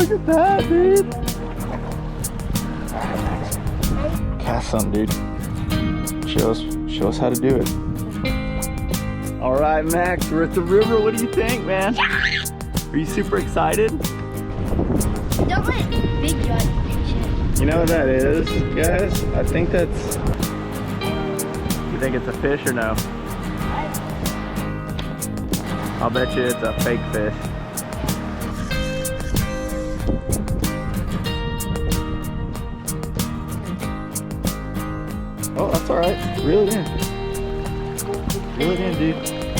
look at that, dude. Cast some, dude. Show us how to do it. All right, Max, we're at the river. What do you think, man? Are you super excited? Don't let Big John catch it. You know what that is, guys? I think that's... You think it's a fish or no? I'll bet you it's a fake fish. Oh, that's all right. Reel it in. Reel it in, dude.